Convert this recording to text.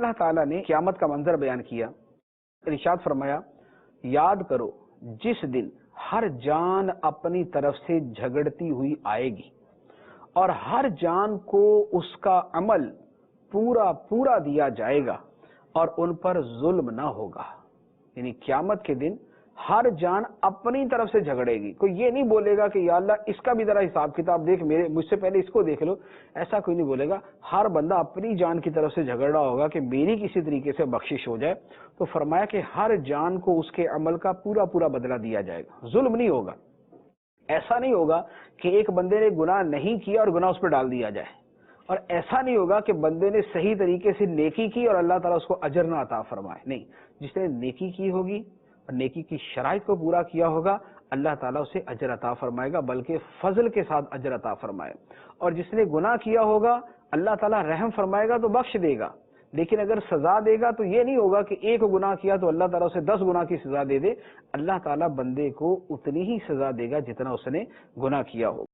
اللہ تعالیٰ نے قیامت کا منظر بیان کیا، ارشاد فرمایا یاد کرو جس دن ہر جان اپنی طرف سے جھگڑتی ہوئی آئے گی اور ہر جان کو اس کا عمل پورا پورا دیا جائے گا اور ان پر ظلم نہ ہوگا۔ یعنی قیامت کے دن ہر جان اپنی طرف سے جھگڑے گی، کوئی یہ نہیں بولے گا کہ یا اللہ اس کا بھی ذرا حساب کتاب دیکھ، مجھ سے پہلے اس کو دیکھ لو، ایسا کوئی نہیں بولے گا۔ ہر بندہ اپنی جان کی طرف سے جھگڑ رہا ہوگا کہ میری کسی طریقے سے بخشش ہو جائے، تو فرمایا کہ ہر جان کو اس کے عمل کا پورا پورا بدلہ دیا جائے گا، ظلم نہیں ہوگا۔ ایسا نہیں ہوگا کہ ایک بندے نے گناہ نہیں کیا اور گناہ اس پہ ڈال دیا جائے، اور ایسا نہیں ہوگا کہ بندے نے صحیح طریقے سے نیکی کی اور اللہ تعالیٰ اس کو اجر نہ عطا فرمائے۔ نہیں، جس نے نیکی کی ہوگی اور نیکی کی شرائط کو پورا کیا ہوگا، اللہ تعالیٰ اسے اجر عطا فرمائے گا، بلکہ فضل کے ساتھ اجر عطا فرمائے۔ اور جس نے گناہ کیا ہوگا اللہ تعالیٰ رحم فرمائے گا تو بخش دے گا، لیکن اگر سزا دے گا تو یہ نہیں ہوگا کہ ایک گناہ کیا تو اللہ تعالیٰ اسے 10 گناہ کی سزا دے دے، اللہ تعالیٰ بندے کو اتنی ہی سزا دے گا جتنا اس نے گناہ کیا ہو۔